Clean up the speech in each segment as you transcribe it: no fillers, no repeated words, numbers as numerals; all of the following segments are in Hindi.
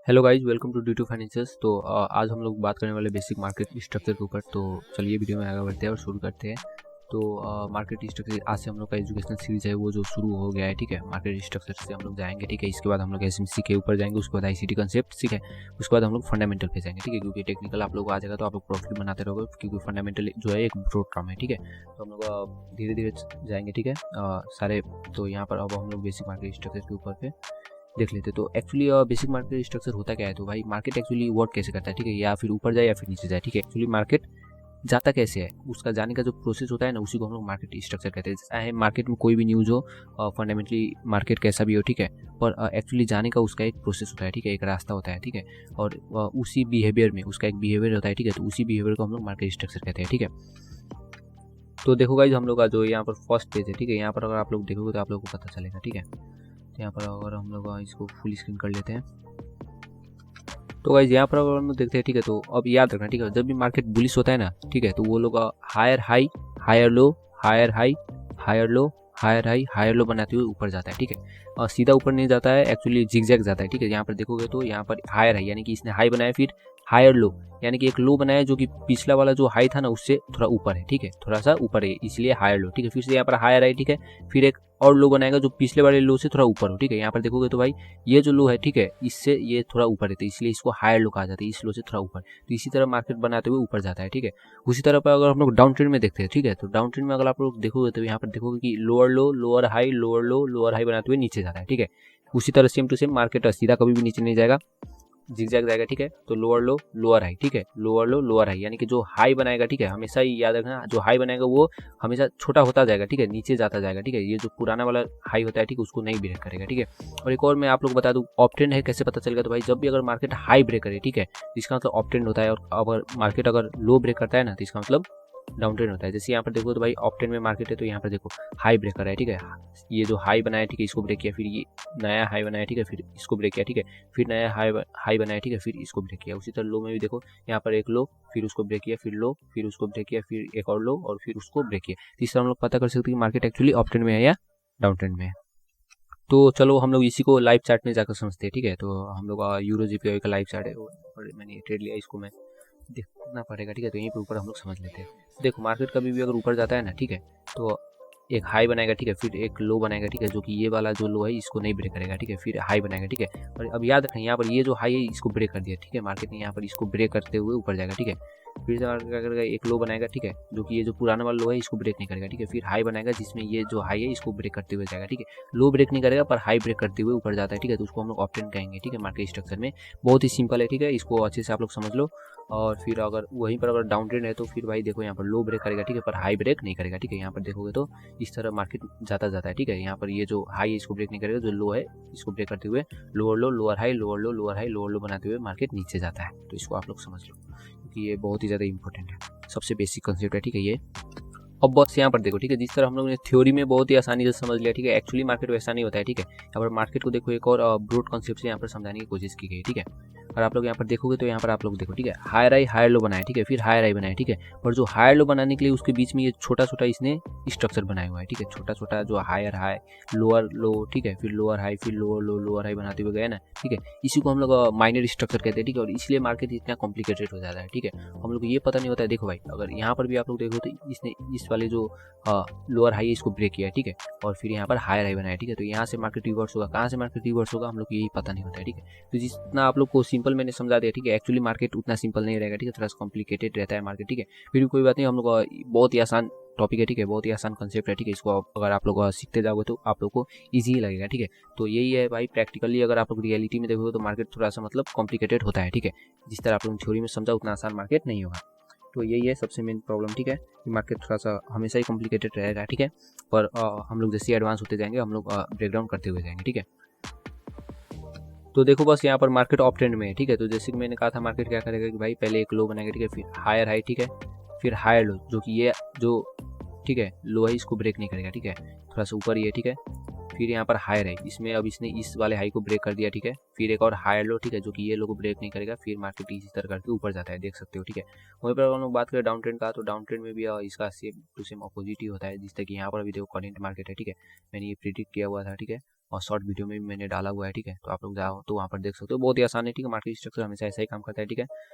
Hello guys, welcome to D two Financials. तो आज हम लोग बात करने वाले बेसिक मार्केट स्ट्रक्चर के ऊपर। तो चलिए वीडियो में आगे बढ़ते हैं और शुरू करते हैं। तो मार्केट स्ट्रक्चर आज से हम लोग का एजुकेशनल सीरीज है वो जो शुरू हो गया है। ठीक है, मार्केट स्ट्रक्चर से हम लोग जाएंगे। ठीक है, इसके बाद हम लोग एसएमसी के ऊपर जाएंगे, उसके बाद आईसीटी कंसेप्ट। ठीक है, उसके बाद हम लोग फंडामेंटल पे जाएंगे। ठीक है, क्योंकि टेक्निकल आप लोग को आ जाएगा तो आप लोग प्रॉफिट बनाते रहोगे, क्योंकि फंडामेंटल जो है एक ब्रॉड टर्म है। ठीक है, तो हम लोग धीरे धीरे जाएंगे। ठीक है, सारे तो यहाँ पर अब हम लोग बेसिक मार्केट स्ट्रक्चर के ऊपर पे देख लेते। तो एक्चुअली बेसिक मार्केट स्ट्रक्चर होता क्या है, तो भाई मार्केट एक्चुअली वर्क कैसे करता है। ठीक है, या फिर ऊपर जाए या फिर नीचे जाए। ठीक है, एक्चुअली मार्केट जाता कैसे है, उसका जाने का जो प्रोसेस होता है ना, उसी को हम लोग मार्केट स्ट्रक्चर कहते हैं। चाहे मार्केट में कोई भी न्यूज़ हो, फंडामेंटली मार्केट कैसा भी हो, ठीक है, पर एक्चुअली जाने का उसका एक प्रोसेस होता है। ठीक है, एक रास्ता होता है। ठीक है, और उसी बिहेवियर में उसका एक बिहेवियर होता है। ठीक है, तो उसी बिहेवियर को हम लोग मार्केट स्ट्रक्चर कहते हैं। ठीक है, तो देखो गाइस, हम लोग का जो यहाँ पर फर्स्ट पेज है, ठीक है, यहाँ पर अगर आप लोग देखोगे तो आप लोग को पता चलेगा। ठीक है, तो यहाँ पर अगर हम लोग इसको फुल स्क्रीन कर लेते हैं तो गाइस यहाँ पर अगर हम लोग देखते हैं, ठीक है, तो अब याद रखना, ठीक है, जब भी मार्केट बुलिश होता है ना, ठीक है, तो वो लोग higher high, higher low, higher high, higher low, higher high, higher low बनाते हुए ऊपर जाता है। ठीक है, और सीधा ऊपर नहीं जाता है, एक्चुअली जिगजैग जाता है। ठीक है, यहाँ पर देखोगे तो यहाँ पर हायर हाई यानी कि इसने हाई बनाया, फिर हायर लो यानी कि एक लो बनाया जो कि पिछला वाला जो हाई था ना उससे थोड़ा ऊपर है। ठीक है, थोड़ा सा ऊपर है, इसलिए हायर लो। ठीक है, फिर से यहाँ पर हायर हाई, ठीक है, फिर एक और लो बनाएगा जो पिछले वाले लो से थोड़ा ऊपर हो। ठीक है, यहाँ पर देखोगे तो भाई ये जो लो है, ठीक है, इससे ये थोड़ा ऊपर है, तो इसलिए इसको हायर लो कहा जाता है, इस लो से थोड़ा ऊपर। तो इसी तरह मार्केट बनाते हुए ऊपर जाता है। ठीक है, उसी तरह पर अगर हम लोग डाउन ट्रेंड में देखते हैं, ठीक है, तो डाउन ट्रेंड में अगर आप लोग देखोगे तो यहाँ पर देखोगे कि लोअर लो, लोअर हाई, लोअर लो, लोअर हाई बनाते हुए नीचे जाता है। ठीक है, उसी तरह सेम टू सेम मार्केट सीधा कभी भी नीचे नहीं जाएगा, जिगजैग जाएगा। ठीक है, तो लोअर लो, लोअर हाई, ठीक है, लोअर लो, लोअर हाई यानी कि जो हाई बनाएगा, ठीक है, हमेशा ही याद रखना, जो हाई बनाएगा वो हमेशा छोटा होता जाएगा। ठीक है, नीचे जाता जाएगा। ठीक है, ये जो पुराना वाला हाई होता है, ठीक है, उसको नहीं ब्रेक करेगा। ठीक है, और एक और मैं आप लोग बता दूं, ऑप ट्रेंड है, कैसे पता चलेगा, तो भाई जब भी अगर मार्केट हाई ब्रेक करे, ठीक है, इसका मतलब ऑप ट्रेंड होता है, और अगर मार्केट अगर लो ब्रेक करता है ना, तो इसका मतलब डाउन ट्रेंड होता है। जैसे यहाँ पर देखो तो भाई ऑप ट्रेंड में मार्केट है, तो यहाँ पर देखो हाई ब्रेक कर रहा है। ठीक है, ये जो हाई बनाया, ठीक है, इसको ब्रेक किया, फिर ये नया हाई बनाया, ठीक है, फिर इसको ब्रेक किया। ठीक है, फिर नया हाई बनाया, ठीक है, फिर इसको ब्रेक किया। उसी तरह लो में भी देखो, यहाँ पर एक लो, फिर उसको ब्रेक किया, फिर लो, फिर उसको ब्रेक किया, फिर एक और लो, और फिर उसको ब्रेक किया। तो इस तरह हम लोग पता कर सकते हैं कि मार्केट एक्चुअली अप ट्रेंड में है या डाउन ट्रेंड में है। तो चलो हम लोग इसी को लाइव चार्ट में जाकर समझते हैं। ठीक है, तो हम लोग यूरो जीपीआई का लाइव चार्ट है, और मैंने ट्रेड लिया, इसको मैं देखना पड़ेगा। ठीक है, तो यहीं पे ऊपर हम लोग समझ लेते हैं। देखो मार्केट कभी भी अगर ऊपर जाता है ना, ठीक है, तो एक हाई बनाएगा, ठीक है, फिर एक लो बनाएगा, ठीक है, जो कि ये वाला जो लो है इसको नहीं ब्रेक करेगा। ठीक है, फिर हाई बनाएगा। ठीक है, और अब याद रखें यहाँ पर ये जो हाई है इसको ब्रेक कर दिया। ठीक है, मार्केट ने यहाँ पर इसको ब्रेक करते हुए ऊपर जाएगा। ठीक है, फिर से क्या करेगा, एक लो बनाएगा, ठीक है, जो कि ये जो पुराना वाला लो है इसको ब्रेक नहीं करेगा। ठीक है, फिर हाई बनाएगा जिसमें ये जो हाई है इसको ब्रेक करते हुए जाएगा। ठीक है, लो ब्रेक नहीं करेगा पर हाई ब्रेक करते हुए ऊपर जाता है। ठीक है, तो उसको हम लोग ऑप ट्रेंड कहेंगे। ठीक है, मार्केट स्ट्रक्चर में बहुत ही सिंपल है। ठीक है, इसको अच्छे से आप लोग समझ लो। और फिर अगर वहीं पर अगर डाउन ट्रेंड है तो फिर भाई देखो यहाँ पर लो ब्रेक करेगा, ठीक है, पर हाई ब्रेक नहीं करेगा। ठीक है, यहाँ पर देखोगे तो इस तरह मार्केट जाता जाता है। ठीक है, यहाँ पर ये जो हाई है इसको ब्रेक नहीं करेगा, जो लो है इसको ब्रेक करते हुए लोअर लो, लोअर हाई, लोअर लो, लोअर हाई, लोअर लो बनाते हुए मार्केट नीचे जाता है। तो इसको आप लोग समझ लो, क्योंकि ये बहुत ही ज़्यादा इंपॉर्टेंट है, सबसे बेसिक कंसेप्ट है। ठीक है, ये अब बस यहाँ पर देखो, ठीक है, जिस तरह हम लोगों ने थ्योरी में बहुत ही आसानी से समझ लिया, ठीक है, एक्चुअली मार्केट वैसा नहीं होता है। ठीक है, यहाँ पर मार्केट को देखो एक और ब्रॉड कॉन्सेप्ट से यहाँ पर समझाने की कोशिश की गई। ठीक है, और आप लोग यहाँ पर देखोगे तो यहाँ पर आप लोग देखो, ठीक है, हायर हाई, हायर लो बनाया, ठीक है, फिर हायर हाई बनाया। ठीक है, और जो हायर लो बनाने के लिए उसके बीच में ये छोटा छोटा इसने स्ट्रक्चर बनाया हुआ है। ठीक है, छोटा छोटा जो हायर हाई, लोअर लो, ठीक है, फिर लोअर हाई, फिर लोअर लो, लोअर हाई बनाते हुए गए ना। ठीक है, इसी को हम लोग माइनर स्ट्रक्चर कहते हैं। ठीक है, और इसलिए मार्केट इतना कॉम्प्लिकेटेड हो जाता है। ठीक है, हम लोग ये पता नहीं होता है। देखो भाई अगर यहाँ पर भी आप लोग देखो तो इसने इस वाले जो लोअर हाई है इसको ब्रेक किया है। ठीक है, और फिर यहाँ पर हायर हाई बनाया। ठीक है, तो यहाँ से मार्केट रिवर्स होगा, कहाँ से मार्केट रिवर्स होगा हम लोग को यही पता नहीं होता है। ठीक है, तो जितना आप लोग को सिंपल मैंने समझा दिया, ठीक है, एक्चुअली मार्केट उतना सिंपल नहीं रहेगा। ठीक है, थोड़ा सा कॉम्प्लिकेटेड रहता है मार्केट। ठीक है, फिर भी कोई बात नहीं, हम लोग बहुत ही आसान टॉपिक है। ठीक है, बहुत ही आसान कंसेप्ट है। ठीक है, इसको अगर आप लोग सीखते जाओगे तो आप लोग को ईजी लगेगा। ठीक है, तो यही है भाई, प्रैक्टिकली अगर आप लोग रियलिटी में देखोगे तो मार्केट थोड़ा सा मतलब कॉम्प्लिकेटेड होता है। ठीक है, जिस तरह आप लोग थ्योरी में समझा उतना आसान मार्केट नहीं होगा। तो यही है सबसे मेन प्रॉब्लम। ठीक है, मार्केट थोड़ा सा हमेशा ही कॉम्प्लिकेटेड रहेगा। ठीक है, पर हम लोग जैसे एडवांस होते जाएंगे हम लोग ब्रेकडाउन करते हुए जाएंगे। ठीक है, तो देखो बस यहाँ पर मार्केट ऑप ट्रेंड में है। ठीक है, तो जैसे कि मैंने कहा था मार्केट क्या करेगा कि भाई पहले एक लो बनाएगा, ठीक है, फिर हायर हाई, ठीक है, फिर हायर लो, जो कि ये जो ठीक है लो है इसको ब्रेक नहीं करेगा। ठीक है, थोड़ा सा ऊपर ही है। ठीक है, फिर यहाँ पर हायर है, इसमें अब इसने इस वाले हाई को ब्रेक कर दिया। ठीक है, फिर एक और हायर लो, ठीक है, जो कि ये लो को ब्रेक नहीं करेगा, फिर मार्केट इसी तरह करके ऊपर जाता है, देख सकते हो। ठीक है, वहीं पर हम लोग बात करें डाउन ट्रेंड का, तो डाउन ट्रेंड में भी इसका सेम टू सेम अपोजिट ही होता है, जिस तरह कि यहाँ पर भी देखो करेंट मार्केट है। ठीक है, मैंने ये प्रिडिक्ट किया हुआ था। ठीक है, और शॉर्ट वीडियो में भी मैंने डाला हुआ है, ठीक है। तो आप लोग जाओ तो वहाँ पर देख सकते हो, बहुत ही आसान है, ठीक है। मार्केट स्ट्रक्चर हमेशा ऐसा ही काम करता है, ठीक है।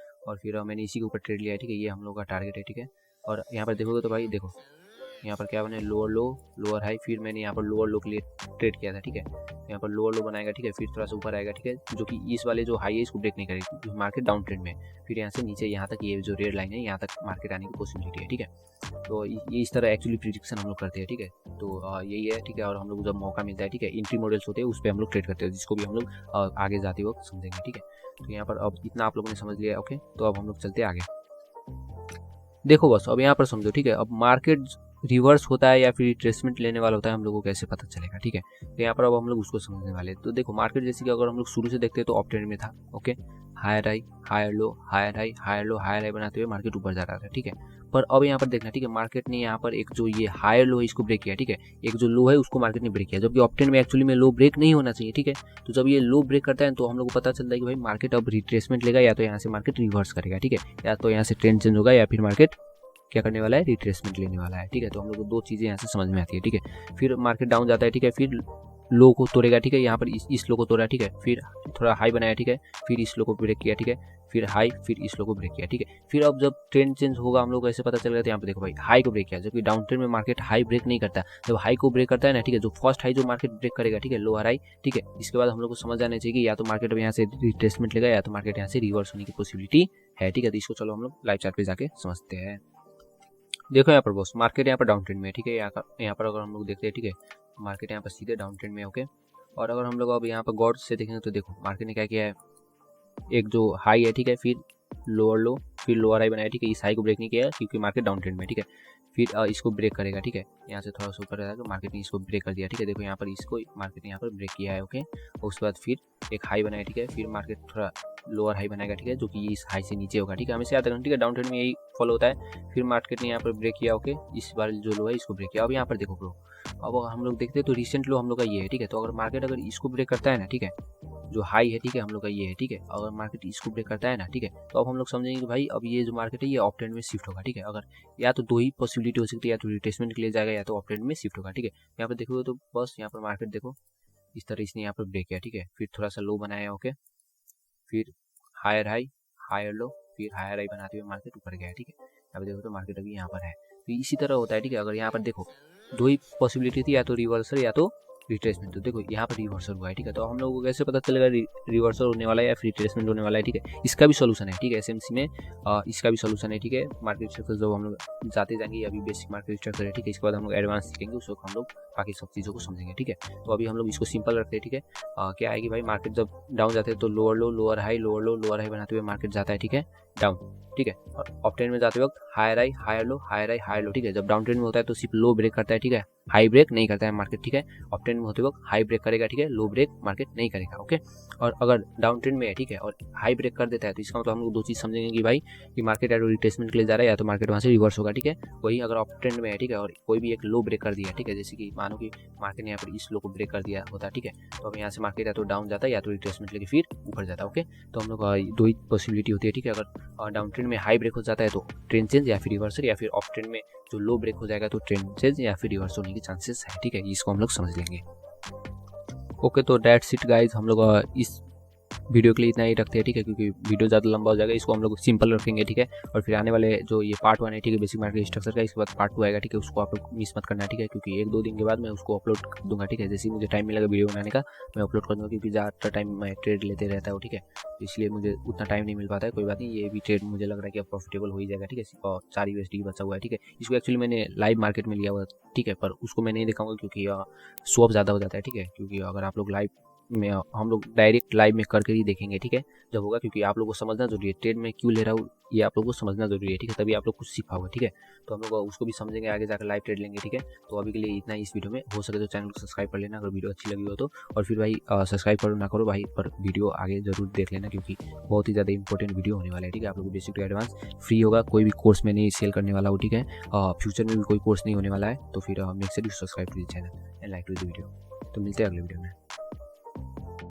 और फिर मैंने इसी के ऊपर ट्रेड लिया है, ठीक है। ये हम लोग का टारगेट है, ठीक है। और यहाँ पर देखोगे तो भाई देखो यहाँ पर क्या बने, लोअर लो लोअर हाई, फिर मैंने यहाँ पर लोअर लो के लिए ट्रेड किया था, ठीक है। यहाँ पर लोअर लो बनाएगा, ठीक है, फिर थोड़ा सा ऊपर आएगा, ठीक है, जो कि इस वाले जो हाई है इसको ब्रेक नहीं करेगी, मार्केट डाउन ट्रेंड में। फिर यहाँ से नीचे यहाँ तक ये जो रेड लाइन है यहाँ तक मार्केट आने की पॉसिबिलिटी है, ठीक है। तो ये इस तरह एक्चुअली प्रिडिक्शन हम लोग करते हैं, ठीक है। तो यही है, ठीक है। और हम लोग जब मौका मिलता है, ठीक है, एंट्री मॉडल्स होते हैं उस पर हम लोग ट्रेड करते हैं, जिसको भी हम लोग आगे जाते वक्त समझेंगे, ठीक है। तो यहाँ पर अब इतना आप लोगों ने समझ लिया, ओके। तो अब हम लोग चलते हैं आगे। देखो बस अब यहाँ पर समझो, ठीक है। अब मार्केट रिवर्स होता है या फिर रिट्रेसमेंट लेने वाला होता है, हम लोगों को कैसे पता चलेगा, ठीक है। तो यहाँ पर अब हम लोग उसको समझने वाले हैं। तो देखो मार्केट जैसे कि अगर हम लोग शुरू से देखते हैं तो अप ट्रेंड में था, okay. Higher high higher low higher high higher low higher high बनाते हुए मार्केट ऊपर जा रहा था, ठीक है। पर अब यहाँ पर देखना, ठीक है, मार्केट ने यहाँ पर एक जो ये हायर लो है इसको ब्रेक किया, ठीक है। एक जो लो है उसको मार्केट ने ब्रेक किया, जबकि अप ट्रेंड में एक्चुअली में लो ब्रेक नहीं होना चाहिए, ठीक है। तो जब ये लो ब्रेक करता है तो हम लोग को पता चलता है कि भाई मार्केट अब रिट्रेसमेंट लेगा, या तो यहाँ से मार्केट रिवर्स करेगा, ठीक है, या तो यहाँ से ट्रेंड चेंज होगा, या फिर मार्केट क्या करने वाला है, रिट्रेसमेंट लेने वाला है, ठीक है। तो हम लोग को दो चीज़ें यहाँ से समझ में आती है, ठीक है। फिर मार्केट डाउन जाता है, ठीक है, फिर लो को तोड़ेगा, ठीक है। यहाँ पर इस लो को तोड़ा, ठीक है, फिर थोड़ा हाई बनाया, ठीक है, फिर इस लो को ब्रेक किया, ठीक है, फिर हाई, फिर इस लो को ब्रेक किया, ठीक है। फिर अब जब ट्रेंड चेंज होगा हम लोग को ऐसे पता चलेगा। तो यहाँ पे देखो भाई हाई को ब्रेक किया, जबकि डाउन ट्रेंड में मार्केट हाई ब्रेक नहीं करता। जब हाई को ब्रेक करता है ना, ठीक है, जो फर्स्ट हाई जो मार्केट ब्रेक करेगा, ठीक है, लोअर हाई, ठीक है, इसके बाद हम लोग को समझ आना चाहिए कि या तो मार्केट अब यहाँ से रिट्रेसमेंट लेगा, या तो मार्केट यहाँ से रिवर्स होने की पॉसिबिलिटी है, ठीक है। तो इसको चलो हम लोग लाइव चार्ट पे जाके समझते हैं। देखो यहाँ पर बॉस मार्केट यहाँ पर डाउन ट्रेंड में है, ठीक है। यहाँ पर अगर हम लोग देखते हैं, ठीक है, मार्केट यहाँ पर सीधे डाउन ट्रेंड में, ओके। और अगर हम लोग अब यहाँ पर गौर से देखेंगे तो देखो मार्केट ने क्या किया है, एक जो हाई है, ठीक है, फिर लोअर लो, फिर लोअर हाई बनाया, ठीक है। इस हाई को ब्रेक नहीं किया है क्योंकि मार्केट डाउन ट्रेंड में, ठीक है। फिर इसको ब्रेक करेगा, ठीक है, यहाँ से थोड़ा सा ऊपर रहेगा, मार्केट ने इसको ब्रेक कर दिया, ठीक है। देखो यहाँ पर इसको मार्केट ने यहाँ पर ब्रेक किया है, ओके। और उसके बाद फिर एक हाई बनाया, ठीक है, फिर मार्केट थोड़ा लोअर हाई बनाएगा, ठीक है, जो कि इस हाई से नीचे होगा, ठीक है। हमेशा याद रखना, ठीक है, डाउन ट्रेंड में यही फॉलो होता है। फिर मार्केट ने यहाँ पर ब्रेक किया, ओके, इस बार जो लो है इसको ब्रेक किया। अब यहाँ पर देखो ब्रो, अब हम लोग देखते हैं तो रिसेंट लो हम लोग का ये है, ठीक है। तो अगर मार्केट अगर इसको ब्रेक करता है ना, ठीक है, जो हाई है, ठीक है, हम लोग का ये है, ठीक है। अगर मार्केट इसको ब्रेक करता है ना, ठीक है, तो अब हम लोग समझेंगे कि भाई अब ये जो मार्केट है ये अप ट्रेंड में शिफ्ट होगा, ठीक है। अगर या तो दो ही पॉसिबिलिटी हो सकती है, या तो रिट्रेसमेंट के लिए जाएगा, या तो अप ट्रेंड में शिफ्ट होगा, ठीक है। यहाँ पर देखोगे तो बस यहाँ पर मार्केट देखो इस तरह इसने यहाँ पर ब्रेक किया, ठीक है, फिर थोड़ा सा लो बनाया, ओके, फिर हायर हाई हायर लो, फिर हायर हाई बनाते हुए मार्केट ऊपर गया, ठीक है। यहाँ पर देखो तो मार्केट अभी यहाँ पर है। तो इसी तरह होता है, ठीक है। अगर यहाँ पर देखो दो ही पॉसिबिलिटी थी, या तो रिवर्सल या तो रिट्रेसमेंट। तो देखो यहाँ पर रिवर्सल हुआ है, ठीक है। तो हम लोगों को कैसे पता चलेगा रिवर्सल होने वाला है या फिर रिट्रेसमेंट होने वाला है, ठीक है। इसका भी सोल्यूशन है, ठीक है, एसएमसी में इसका भी सोल्यूशन है, ठीक है। मार्केट स्ट्रक्चर जब हम लोग जाते जाएंगे, अभी बेसिक मार्केट स्ट्रक्चर है, ठीक है। इसके बाद हम लोग एडवांस सीखेंगे, उसको हम लोग बाकी सब चीज़ों को समझेंगे, ठीक है। तो अभी हम लोग इसको सिंपल रखते हैं, ठीक है। क्या है कि भाई मार्केट जब डाउन जाते हैं तो लोअर लो लोअर हाई लोअर लो लोअर हाई बनाते हुए मार्केट जाता है, ठीक है, डाउन, ठीक है। और अप ट्रेंड में जाते वक्त higher high higher low higher high higher low, ठीक है। जब डाउन ट्रेंड में होता है तो सिर्फ लो ब्रेक करता है, ठीक है, हाई ब्रेक नहीं करता है मार्केट, ठीक है। अप ट्रेंड में होते वक्त हाई ब्रेक करेगा, ठीक है, लो ब्रेक मार्केट नहीं करेगा, ओके। और अगर डाउन ट्रेंड में है, ठीक है, और हाई ब्रेक कर देता है तो इसका मतलब हम लोग दो चीज़ समझेंगे कि भाई कि मार्केट या तो रिट्रेसमेंट के लिए जा रहा है, या तो मार्केट वहाँ से रिवर्स होगा, ठीक है। वही अगर अप ट्रेंड में है, ठीक है, और कोई भी एक लो ब्रेक कर दिया, ठीक है, जैसे कि मानो कि मार्केट ने यहाँ पर इस लो को ब्रेक कर दिया होता, ठीक है, तो अब यहाँ से मार्केट या तो डाउन जाता है या तो रिट्रेसमेंट लेके फिर ऊपर जाता है, ओके। तो हम लोग दो ही पॉसिबिलिटी होती है, ठीक है। अगर डाउन ट्रेंड में हाई ब्रेक हो जाता है तो ट्रेंड चेंज या फिर रिवर्सल, या फिर अप ट्रेंड में जो लो ब्रेक हो जाएगा तो ट्रेंड चेंज या फिर रिवर्स होने की चांसेस है, ठीक है। इसको हम लोग समझ लेंगे, ओके। तो दैट्स इट गाइज, हम लोग इस वीडियो के लिए इतना ही रखते हैं, ठीक है, क्योंकि वीडियो ज़्यादा लंबा हो जाएगा। इसको हम लोग सिंपल रखेंगे, ठीक है। और फिर आने वाले जो ये पार्ट 1 है, ठीक है, बेसिक मार्केट स्ट्रक्चर का, इसके बाद पार्ट 2 आएगा, ठीक है। उसको आप लोग मिस मत करना, ठीक है, क्योंकि 1-2 दिन के बाद मैं उसको अपलोड कर दूंगा, ठीक है। जैसे ही मुझे टाइम मिलेगा वीडियो बनाने का मैं अपलोड कर दूँगा, क्योंकि ज़्यादातर टाइम मैं ट्रेड लेते रहता हूँ, ठीक है, तो इसलिए मुझे उतना टाइम नहीं मिल पाता है। कोई बात नहीं, ये भी ट्रेड मुझे लग रहा है कि अब प्रॉफिटेबल हो ही जाएगा, ठीक है। और 4 USD बचा हुआ है, ठीक है। इसको एक्चुअली मैंने लाइव मार्केट में लिया हुआ, ठीक है, पर उसको मैं नहीं दिखाऊंगा क्योंकि स्वैप ज़्यादा हो जाता है, ठीक है। क्योंकि अगर आप लोग लाइव में हम लोग डायरेक्ट लाइव में करके ही देखेंगे, ठीक है, जब होगा, क्योंकि आप लोग को समझना जरूरी है ट्रेड में क्यों ले रहा हूँ, ये आप लोग को समझना जरूरी है, ठीक है, तभी आप लोग कुछ सीख पाओगे, ठीक है। तो हम लोग उसको भी समझेंगे, आगे जाकर लाइव ट्रेड लेंगे, ठीक है। तो अभी के लिए इतना ही इस वीडियो में। हो सके तो चैनल को सब्सक्राइब कर लेना अगर वीडियो अच्छी लगी हो तो। और फिर भाई सब्सक्राइब करो ना करो भाई, पर वीडियो आगे जरूर देख लेना, क्योंकि बहुत ही ज़्यादा इंपॉर्टेंट वीडियो होने वाला है, ठीक है। आप लोग को बेसिक टू एडवांस फ्री होगा, कोई भी कोर्स में नहीं सेल करने वाला हो, ठीक है। फ्यूचर में भी कोई कोर्स नहीं होने वाला है। तो फिर make sure you subscribe to the channel and like to the video. तो मिलते हैं अगले वीडियो में।